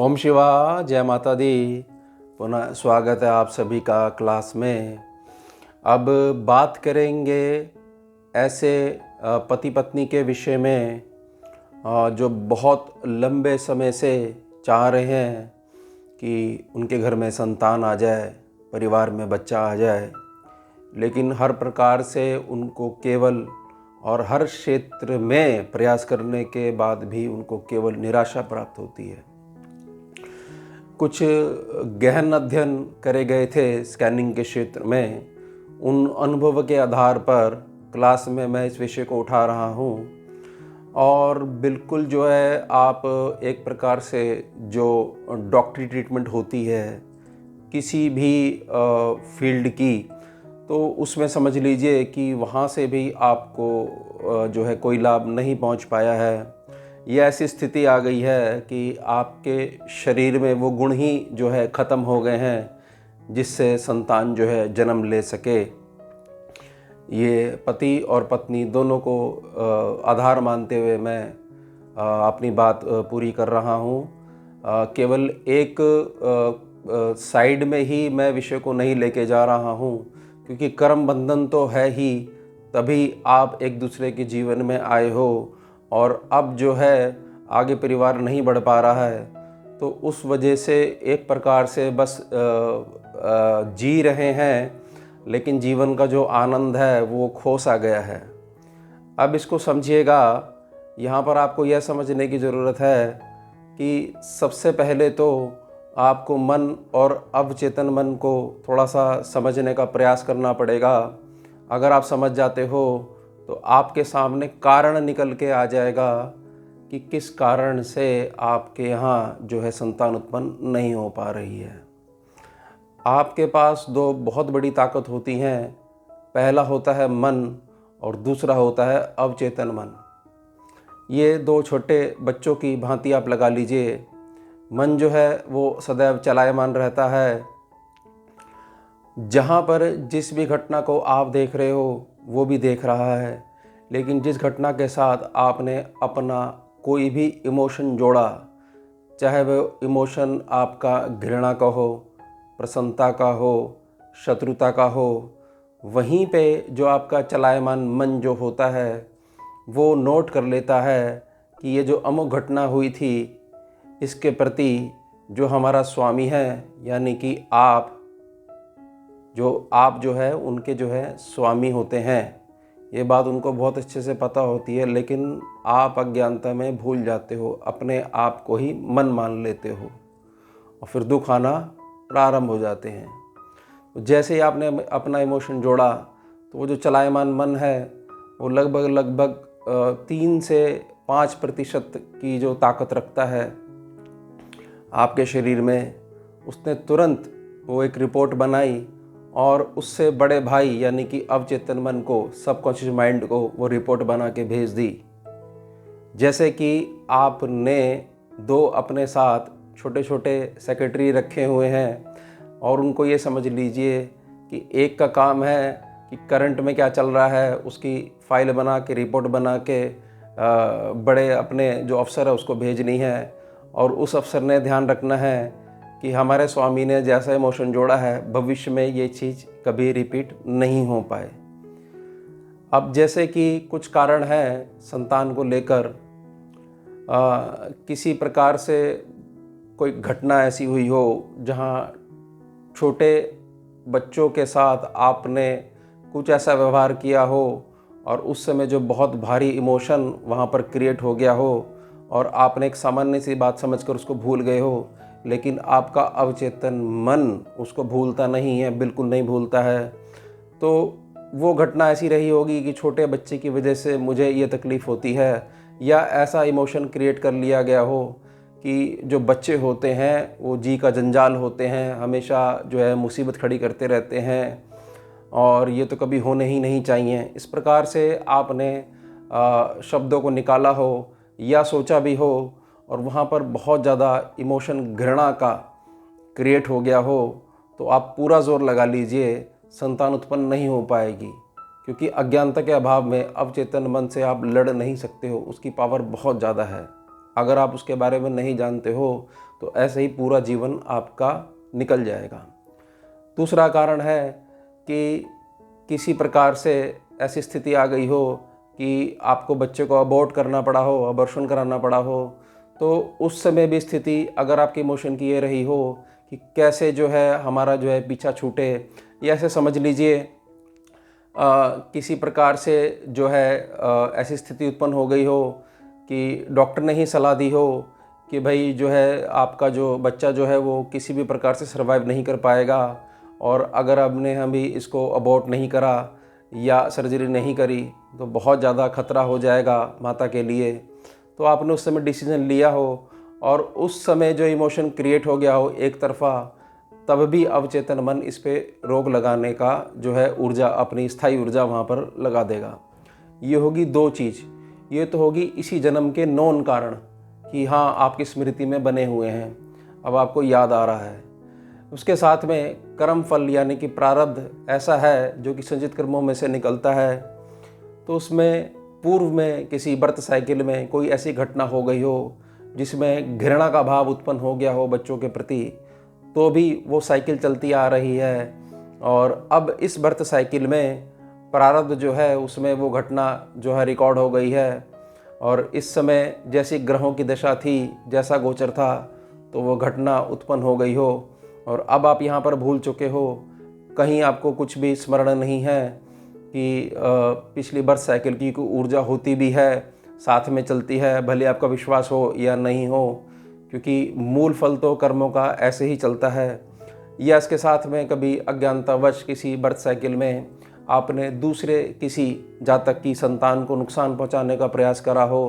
ओम शिवा जय माता दी। पुनः स्वागत है आप सभी का क्लास में। अब बात करेंगे ऐसे पति पत्नी के विषय में जो बहुत लंबे समय से चाह रहे हैं कि उनके घर में संतान आ जाए, परिवार में बच्चा आ जाए, लेकिन हर प्रकार से उनको केवल और हर क्षेत्र में प्रयास करने के बाद भी उनको केवल निराशा प्राप्त होती है। कुछ गहन अध्ययन करे गए थे स्कैनिंग के क्षेत्र में। उन अनुभव के आधार पर क्लास में मैं इस विषय को उठा रहा हूँ और बिल्कुल जो है आप एक प्रकार से जो डॉक्टरी ट्रीटमेंट होती है किसी भी फील्ड की, तो उसमें समझ लीजिए कि वहाँ से भी आपको जो है कोई लाभ नहीं पहुँच पाया है। ये ऐसी स्थिति आ गई है कि आपके शरीर में वो गुण ही जो है ख़त्म हो गए हैं जिससे संतान जो है जन्म ले सके। ये पति और पत्नी दोनों को आधार मानते हुए मैं अपनी बात पूरी कर रहा हूँ। केवल एक साइड में ही मैं विषय को नहीं लेके जा रहा हूँ, क्योंकि कर्म बंधन तो है ही, तभी आप एक दूसरे के जीवन में आए हो। और अब जो है आगे परिवार नहीं बढ़ पा रहा है, तो उस वजह से एक प्रकार से बस जी रहे हैं, लेकिन जीवन का जो आनंद है वो खो सा गया है। अब इसको समझिएगा। यहाँ पर आपको यह समझने की ज़रूरत है कि सबसे पहले तो आपको मन और अवचेतन मन को थोड़ा सा समझने का प्रयास करना पड़ेगा। अगर आप समझ जाते हो तो आपके सामने कारण निकल के आ जाएगा कि किस कारण से आपके यहाँ जो है संतान उत्पन्न नहीं हो पा रही है। आपके पास दो बहुत बड़ी ताकत होती हैं। पहला होता है मन और दूसरा होता है अवचेतन मन। ये दो छोटे बच्चों की भांति आप लगा लीजिए। मन जो है वो सदैव चलायमान रहता है। जहाँ पर जिस भी घटना को आप देख रहे हो वो भी देख रहा है, लेकिन जिस घटना के साथ आपने अपना कोई भी इमोशन जोड़ा, चाहे वो इमोशन आपका घृणा का हो, प्रसन्नता का हो, शत्रुता का हो, वहीं पे जो आपका चलायमान मन जो होता है वो नोट कर लेता है कि ये जो अमुक घटना हुई थी, इसके प्रति जो हमारा स्वामी है यानी कि आप जो है उनके जो है स्वामी होते हैं। ये बात उनको बहुत अच्छे से पता होती है, लेकिन आप अज्ञानता में भूल जाते हो, अपने आप को ही मन मान लेते हो और फिर दुख आना प्रारंभ हो जाते हैं। जैसे ही आपने अपना इमोशन जोड़ा तो वो जो चलायमान मन है वो लगभग 3 से 5% की जो ताकत रखता है आपके शरीर में। उसने तुरंत वो एक रिपोर्ट बनाई और उससे बड़े भाई यानी कि अवचेतन मन को, सबकॉन्शियस माइंड को वो रिपोर्ट बना के भेज दी। जैसे कि आपने 2 अपने साथ छोटे छोटे सेक्रेटरी रखे हुए हैं और उनको ये समझ लीजिए कि एक का काम है कि करंट में क्या चल रहा है उसकी फाइल बना के, रिपोर्ट बना के बड़े अपने जो अफसर है उसको भेजनी है, और उस अफसर ने ध्यान रखना है कि हमारे स्वामी ने जैसा इमोशन जोड़ा है भविष्य में ये चीज़ कभी रिपीट नहीं हो पाए। अब जैसे कि कुछ कारण हैं संतान को लेकर, किसी प्रकार से कोई घटना ऐसी हुई हो जहाँ छोटे बच्चों के साथ आपने कुछ ऐसा व्यवहार किया हो और उस समय जो बहुत भारी इमोशन वहाँ पर क्रिएट हो गया हो और आपने एक सामान्य सी बात समझकर उसको भूल गए हो, लेकिन आपका अवचेतन मन उसको भूलता नहीं है, बिल्कुल नहीं भूलता है। तो वो घटना ऐसी रही होगी कि छोटे बच्चे की वजह से मुझे ये तकलीफ़ होती है, या ऐसा इमोशन क्रिएट कर लिया गया हो कि जो बच्चे होते हैं वो जी का जंजाल होते हैं, हमेशा जो है मुसीबत खड़ी करते रहते हैं और ये तो कभी होने ही नहीं चाहिए। इस प्रकार से आपने शब्दों को निकाला हो या सोचा भी हो और वहाँ पर बहुत ज़्यादा इमोशन घृणा का क्रिएट हो गया हो, तो आप पूरा जोर लगा लीजिए, संतान उत्पन्न नहीं हो पाएगी। क्योंकि अज्ञानता के अभाव में अवचेतन मन से आप लड़ नहीं सकते हो, उसकी पावर बहुत ज़्यादा है। अगर आप उसके बारे में नहीं जानते हो तो ऐसे ही पूरा जीवन आपका निकल जाएगा। दूसरा कारण है कि किसी प्रकार से ऐसी स्थिति आ गई हो कि आपको बच्चे को अबॉर्ट करना पड़ा हो, अबॉर्शन कराना पड़ा हो, तो उस समय भी स्थिति अगर आपके इमोशन की ये रही हो कि कैसे जो है हमारा जो है पीछा छूटे, या ऐसे समझ लीजिए किसी प्रकार से जो है ऐसी स्थिति उत्पन्न हो गई हो कि डॉक्टर ने ही सलाह दी हो कि भाई जो है आपका जो बच्चा जो है वो किसी भी प्रकार से सर्वाइव नहीं कर पाएगा, और अगर हमने अभी इसको अबॉर्ट नहीं करा या सर्जरी नहीं करी तो बहुत ज़्यादा खतरा हो जाएगा माता के लिए। तो आपने उस समय डिसीजन लिया हो और उस समय जो इमोशन क्रिएट हो गया हो एक तरफा, तब भी अवचेतन मन इस पे रोक लगाने का जो है ऊर्जा, अपनी स्थायी ऊर्जा वहाँ पर लगा देगा। ये होगी दो चीज़। ये तो होगी इसी जन्म के नॉन कारण कि हाँ आपकी स्मृति में बने हुए हैं, अब आपको याद आ रहा है। उसके साथ में कर्म फल यानी कि प्रारब्ध ऐसा है जो कि संचित कर्मों में से निकलता है। तो उसमें पूर्व में किसी बर्थ साइकिल में कोई ऐसी घटना हो गई हो जिसमें घृणा का भाव उत्पन्न हो गया हो बच्चों के प्रति, तो भी वो साइकिल चलती आ रही है, और अब इस बर्थ साइकिल में प्रारब्ध जो है उसमें वो घटना जो है रिकॉर्ड हो गई है, और इस समय जैसी ग्रहों की दशा थी, जैसा गोचर था, तो वो घटना उत्पन्न हो गई हो, और अब आप यहाँ पर भूल चुके हो, कहीं आपको कुछ भी स्मरण नहीं है कि पिछली बर्थ साइकिल की कोई ऊर्जा होती भी है, साथ में चलती है, भले आपका विश्वास हो या नहीं हो, क्योंकि मूल फल तो कर्मों का ऐसे ही चलता है। या इसके साथ में कभी अज्ञानतावश किसी बर्थ साइकिल में आपने दूसरे किसी जातक की संतान को नुकसान पहुंचाने का प्रयास करा हो,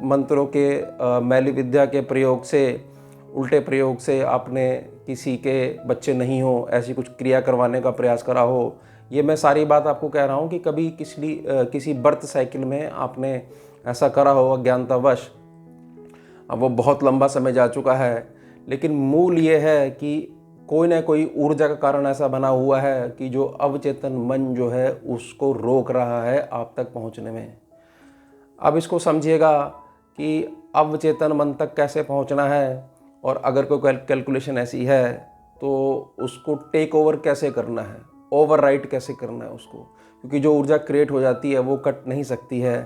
मंत्रों के मैली विद्या के प्रयोग से, उल्टे प्रयोग से आपने किसी के बच्चे नहीं हो ऐसी कुछ क्रिया करवाने का प्रयास करा हो। ये मैं सारी बात आपको कह रहा हूँ कि कभी किसी बर्थ साइकिल में आपने ऐसा करा हो अज्ञानतावश। अब वो बहुत लंबा समय जा चुका है, लेकिन मूल ये है कि कोई ना कोई ऊर्जा का कारण ऐसा बना हुआ है कि जो अवचेतन मन जो है उसको रोक रहा है आप तक पहुँचने में। अब इसको समझिएगा कि अवचेतन मन तक कैसे पहुँचना है, और अगर कोई कैलकुलेशन ऐसी है तो उसको टेक ओवर कैसे करना है, ओवरराइट कैसे करना है उसको, क्योंकि जो ऊर्जा क्रिएट हो जाती है वो कट नहीं सकती है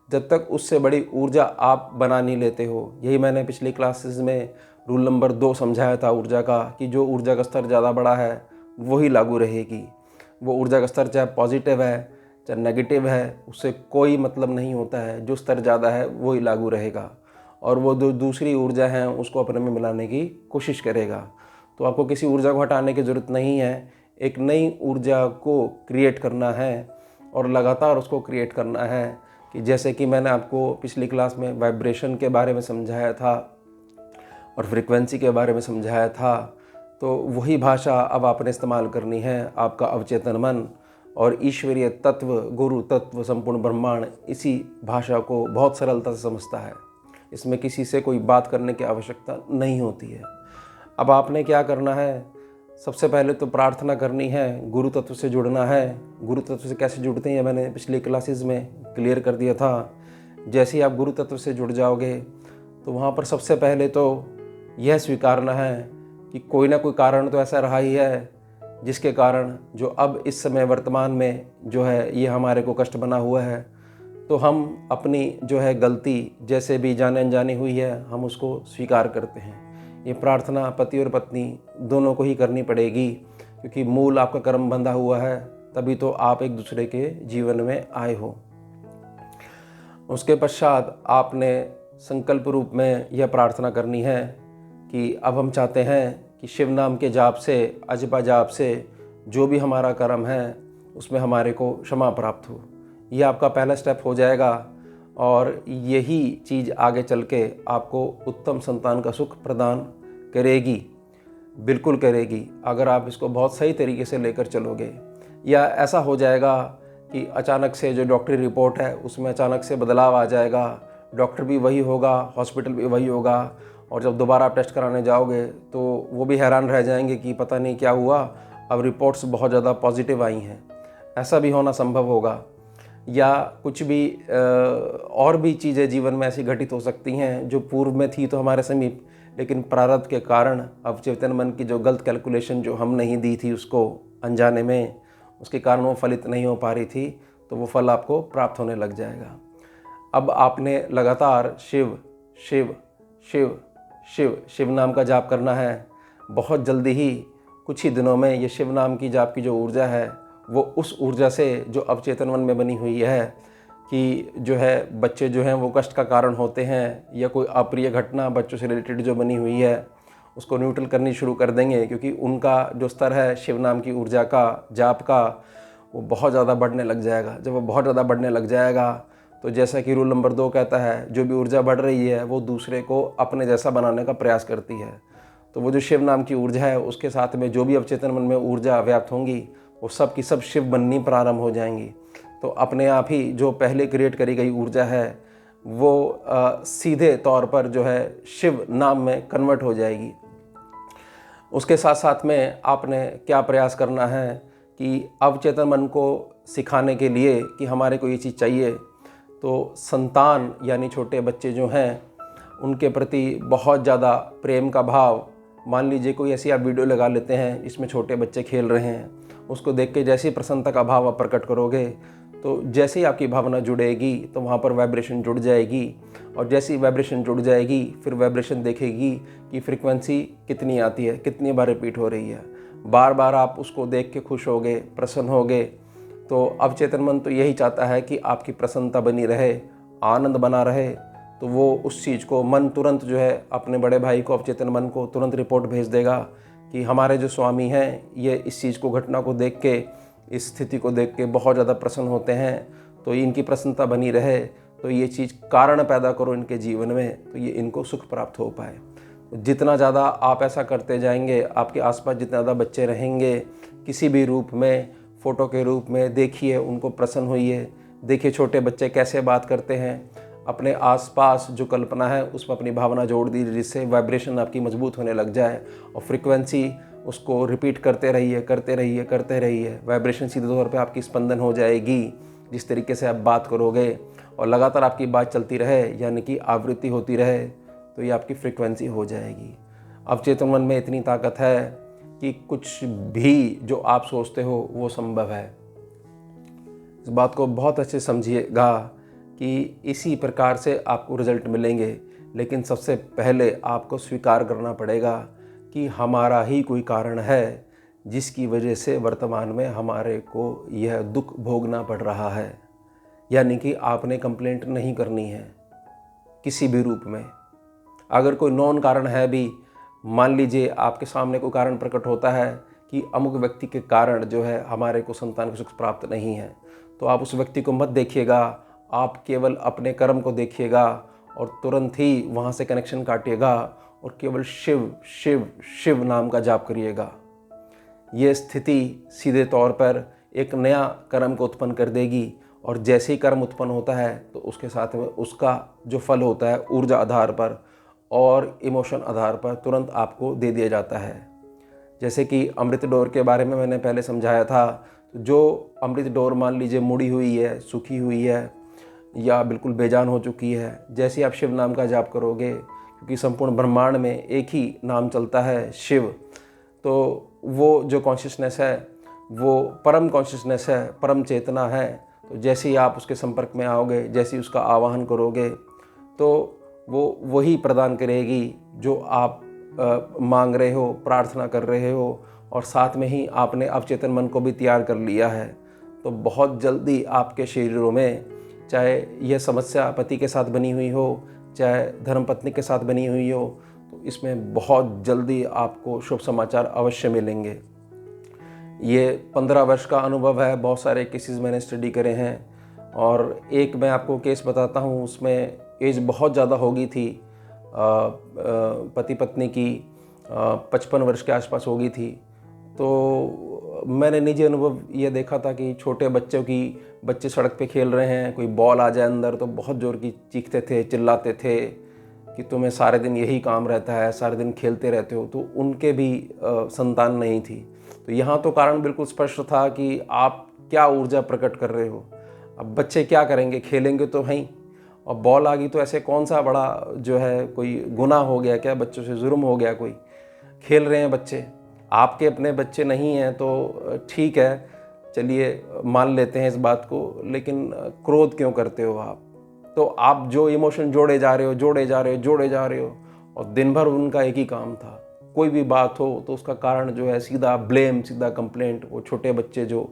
जब तक उससे बड़ी ऊर्जा आप बना नहीं लेते हो। यही मैंने पिछली क्लासेस में रूल नंबर 2 समझाया था ऊर्जा का, कि जो ऊर्जा का स्तर ज़्यादा बड़ा है वही लागू रहेगी। वो ऊर्जा का स्तर चाहे पॉजिटिव है चाहे नेगेटिव है, उससे कोई मतलब नहीं होता है, जो स्तर ज़्यादा है वही लागू रहेगा, और वो जो दूसरी ऊर्जा है उसको अपने में मिलाने की कोशिश करेगा। तो आपको किसी ऊर्जा को हटाने की ज़रूरत नहीं है, एक नई ऊर्जा को क्रिएट करना है और लगातार उसको क्रिएट करना है। कि जैसे कि मैंने आपको पिछली क्लास में वाइब्रेशन के बारे में समझाया था और फ्रीक्वेंसी के बारे में समझाया था, तो वही भाषा अब आपने इस्तेमाल करनी है। आपका अवचेतन मन और ईश्वरीय तत्व, गुरु तत्व, संपूर्ण ब्रह्मांड इसी भाषा को बहुत सरलता से समझता है। इसमें किसी से कोई बात करने की आवश्यकता नहीं होती है। अब आपने क्या करना है, सबसे पहले तो प्रार्थना करनी है, गुरु तत्व से जुड़ना है। गुरु तत्व से कैसे जुड़ते हैं मैंने पिछली क्लासेस में क्लियर कर दिया था। जैसे ही आप गुरु तत्व से जुड़ जाओगे तो वहाँ पर सबसे पहले तो यह स्वीकारना है कि कोई ना कोई कारण तो ऐसा रहा ही है जिसके कारण जो अब इस समय वर्तमान में जो है ये हमारे को कष्ट बना हुआ है। तो हम अपनी जो है गलती जैसे भी जाने अनजानी हुई है हम उसको स्वीकार करते हैं। ये प्रार्थना पति और पत्नी दोनों को ही करनी पड़ेगी, क्योंकि मूल आपका कर्म बंधा हुआ है, तभी तो आप एक दूसरे के जीवन में आए हो। उसके पश्चात आपने संकल्प रूप में यह प्रार्थना करनी है कि अब हम चाहते हैं कि शिव नाम के जाप से, अजपा जाप से जो भी हमारा कर्म है उसमें हमारे को क्षमा प्राप्त हो। यह आपका पहला स्टेप हो जाएगा, और यही चीज़ आगे चल के आपको उत्तम संतान का सुख प्रदान करेगी, बिल्कुल करेगी, अगर आप इसको बहुत सही तरीके से लेकर चलोगे। या ऐसा हो जाएगा कि अचानक से जो डॉक्टरी रिपोर्ट है उसमें अचानक से बदलाव आ जाएगा, डॉक्टर भी वही होगा, हॉस्पिटल भी वही होगा, और जब दोबारा आप टेस्ट कराने जाओगे तो वो भी हैरान रह जाएंगे कि पता नहीं क्या हुआ, अब रिपोर्ट्स बहुत ज़्यादा पॉजिटिव आई हैं। ऐसा भी होना संभव होगा। या कुछ भी और भी चीज़ें जीवन में ऐसी घटित हो सकती हैं जो पूर्व में थी तो हमारे समीप, लेकिन प्रारब्ध के कारण अवचेतन मन की जो गलत कैलकुलेशन जो हम नहीं दी थी उसको अनजाने में, उसके कारण वो फलित नहीं हो पा रही थी, तो वो फल आपको प्राप्त होने लग जाएगा। अब आपने लगातार शिव शिव शिव शिव शिव नाम का जाप करना है। बहुत जल्दी ही कुछ ही दिनों में ये शिव नाम की जाप की जो ऊर्जा है वो उस ऊर्जा से जो अवचेतन मन में बनी हुई है कि जो है बच्चे जो हैं वो कष्ट का कारण होते हैं, या कोई अप्रिय घटना बच्चों से रिलेटेड जो बनी हुई है उसको न्यूट्रल करनी शुरू कर देंगे, क्योंकि उनका जो स्तर है शिव नाम की ऊर्जा का, जाप का, वो बहुत ज़्यादा बढ़ने लग जाएगा। जब वो बहुत ज़्यादा बढ़ने लग जाएगा तो जैसा कि रूल नंबर 2 कहता है, जो भी ऊर्जा बढ़ रही है वो दूसरे को अपने जैसा बनाने का प्रयास करती है। तो वो जो शिव नाम की ऊर्जा है उसके साथ में जो भी अवचेतन मन में ऊर्जा व्याप्त होंगी वो सब की सब शिव बननी प्रारंभ हो जाएंगी। तो अपने आप ही जो पहले क्रिएट करी गई ऊर्जा है वो सीधे तौर पर जो है शिव नाम में कन्वर्ट हो जाएगी। उसके साथ साथ में आपने क्या प्रयास करना है कि अवचेतन मन को सिखाने के लिए कि हमारे को ये चीज़ चाहिए, तो संतान यानी छोटे बच्चे जो हैं उनके प्रति बहुत ज़्यादा प्रेम का भाव, मान लीजिए कोई ऐसी आप वीडियो लगा लेते हैं इसमें छोटे बच्चे खेल रहे हैं, उसको देख के जैसे ही प्रसन्नता का भाव आप प्रकट करोगे तो जैसे ही आपकी भावना जुड़ेगी तो वहाँ पर वाइब्रेशन जुड़ जाएगी, और जैसी ही वाइब्रेशन जुड़ जाएगी फिर वाइब्रेशन देखेगी कि फ्रीक्वेंसी कितनी आती है, कितनी बार रिपीट हो रही है। बार बार आप उसको देख के खुश होगे, प्रसन्न होगे। तो अवचेतन मन तो यही चाहता है कि आपकी प्रसन्नता बनी रहे, आनंद बना रहे। तो वो उस चीज़ को मन तुरंत जो है अपने बड़े भाई को, अवचेतन मन को तुरंत रिपोर्ट भेज देगा कि हमारे जो स्वामी हैं ये इस चीज़ को, घटना को देख के, इस स्थिति को देख के बहुत ज़्यादा प्रसन्न होते हैं, तो इनकी प्रसन्नता बनी रहे, तो ये चीज़ कारण पैदा करो इनके जीवन में, तो ये इनको सुख प्राप्त हो पाए। जितना ज़्यादा आप ऐसा करते जाएंगे, आपके आसपास जितना ज़्यादा बच्चे रहेंगे किसी भी रूप में, फ़ोटो के रूप में, देखिए उनको प्रसन्न होइए। देखिए छोटे बच्चे कैसे बात करते हैं, अपने आसपास जो कल्पना है उसमें अपनी भावना जोड़ दीजिए, जिससे वाइब्रेशन आपकी मजबूत होने लग जाए, और फ्रीक्वेंसी उसको रिपीट करते रहिए करते रहिए करते रहिए। वाइब्रेशन सीधे तौर पे आपकी स्पंदन हो जाएगी। जिस तरीके से आप बात करोगे और लगातार आपकी बात चलती रहे, यानी कि आवृत्ति होती रहे, तो ये आपकी फ्रीक्वेंसी हो जाएगी। अवचेतन मन में इतनी ताकत है कि कुछ भी जो आप सोचते हो वो संभव है। इस बात को बहुत अच्छे समझिएगा कि इसी प्रकार से आपको रिजल्ट मिलेंगे, लेकिन सबसे पहले आपको स्वीकार करना पड़ेगा कि हमारा ही कोई कारण है जिसकी वजह से वर्तमान में हमारे को यह दुख भोगना पड़ रहा है। यानी कि आपने कंप्लेंट नहीं करनी है किसी भी रूप में। अगर कोई नॉन कारण है भी, मान लीजिए आपके सामने कोई कारण प्रकट होता है कि अमुक व्यक्ति के कारण जो है हमारे को संतान को सुख प्राप्त नहीं है, तो आप उस व्यक्ति को मत देखिएगा, आप केवल अपने कर्म को देखिएगा और तुरंत ही वहाँ से कनेक्शन काटिएगा और केवल शिव शिव शिव नाम का जाप करिएगा। ये स्थिति सीधे तौर पर एक नया कर्म को उत्पन्न कर देगी, और जैसे ही कर्म उत्पन्न होता है तो उसके साथ में उसका जो फल होता है ऊर्जा आधार पर और इमोशन आधार पर तुरंत आपको दे दिया जाता है। जैसे कि अमृत डोर के बारे में मैंने पहले समझाया था, तो जो अमृत डोर मान लीजिए मुड़ी हुई है, सूखी हुई है या बिल्कुल बेजान हो चुकी है, जैसे ही आप शिव नाम का जाप करोगे, क्योंकि संपूर्ण ब्रह्मांड में एक ही नाम चलता है शिव, तो वो जो कॉन्शियसनेस है वो परम कॉन्शियसनेस है, परम चेतना है। तो जैसे ही आप उसके संपर्क में आओगे, जैसे ही उसका आवाहन करोगे, तो वो वही प्रदान करेगी जो आप मांग रहे हो, प्रार्थना कर रहे हो, और साथ में ही आपने अवचेतन मन को भी तैयार कर लिया है। तो बहुत जल्दी आपके शरीरों में, चाहे यह समस्या पति के साथ बनी हुई हो, चाहे धर्मपत्नी के साथ बनी हुई हो, तो इसमें बहुत जल्दी आपको शुभ समाचार अवश्य मिलेंगे। ये 15 वर्ष का अनुभव है, बहुत सारे केसेस मैंने स्टडी करे हैं, और एक मैं आपको केस बताता हूँ, उसमें एज बहुत ज़्यादा हो गई थी, पति पत्नी की 55 वर्ष के आसपास हो गई थी। तो मैंने निजी अनुभव ये देखा था कि छोटे बच्चे सड़क पे खेल रहे हैं, कोई बॉल आ जाए अंदर तो बहुत ज़ोर की चीखते थे, चिल्लाते थे कि तुम्हें सारे दिन यही काम रहता है, सारे दिन खेलते रहते हो। तो उनके भी संतान नहीं थी। तो यहाँ तो कारण बिल्कुल स्पष्ट था कि आप क्या ऊर्जा प्रकट कर रहे हो। अब बच्चे क्या करेंगे, खेलेंगे तो हैं, और बॉल आ गई तो ऐसे कौन सा बड़ा जो है कोई गुनाह हो गया क्या, बच्चों से जुर्म हो गया कोई, खेल रहे हैं बच्चे। आपके अपने बच्चे नहीं हैं तो ठीक है, चलिए मान लेते हैं इस बात को, लेकिन क्रोध क्यों करते हो आप? तो आप जो इमोशन जोड़े जा रहे हो, जोड़े जा रहे हो, जोड़े जा रहे हो, और दिन भर उनका एक ही काम था, कोई भी बात हो तो उसका कारण जो है सीधा ब्लेम, सीधा कंप्लेंट। वो छोटे बच्चे जो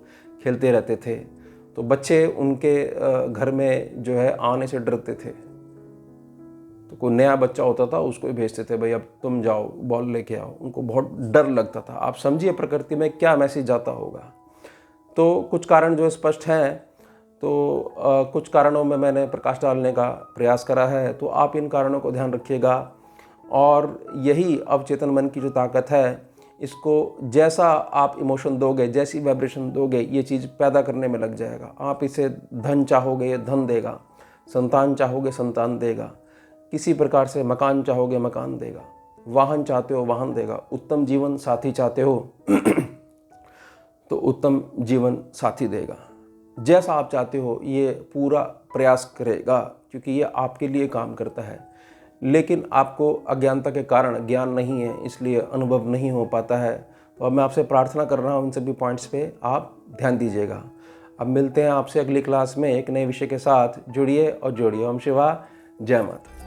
खेलते रहते थे, तो बच्चे उनके घर में जो है आने से डरते थे। तो कोई नया बच्चा होता था, उसको ही भेजते थे, भाई अब तुम जाओ बॉल लेके आओ। उनको बहुत डर लगता था। आप समझिए प्रकृति में क्या मैसेज जाता होगा। तो कुछ कारण जो स्पष्ट हैं, तो कुछ कारणों में मैंने प्रकाश डालने का प्रयास करा है, तो आप इन कारणों को ध्यान रखिएगा। और यही अवचेतन मन की जो ताकत है, इसको जैसा आप इमोशन दोगे, जैसी वाइब्रेशन दोगे, ये चीज़ पैदा करने में लग जाएगा। आप इसे धन चाहोगे, ये धन देगा। संतान चाहोगे, संतान देगा। किसी प्रकार से मकान चाहोगे, मकान देगा। वाहन चाहते हो, वाहन देगा। उत्तम जीवन साथी चाहते हो तो उत्तम जीवन साथी देगा। जैसा आप चाहते हो ये पूरा प्रयास करेगा, क्योंकि ये आपके लिए काम करता है। लेकिन आपको अज्ञानता के कारण ज्ञान नहीं है, इसलिए अनुभव नहीं हो पाता है। तो अब मैं आपसे प्रार्थना कर रहा हूँ, इन सभी पॉइंट्स पे आप ध्यान दीजिएगा। अब मिलते हैं आपसे अगली क्लास में एक नए विषय के साथ। जुड़िए और जोड़िए। ओम शिवा, जय माता।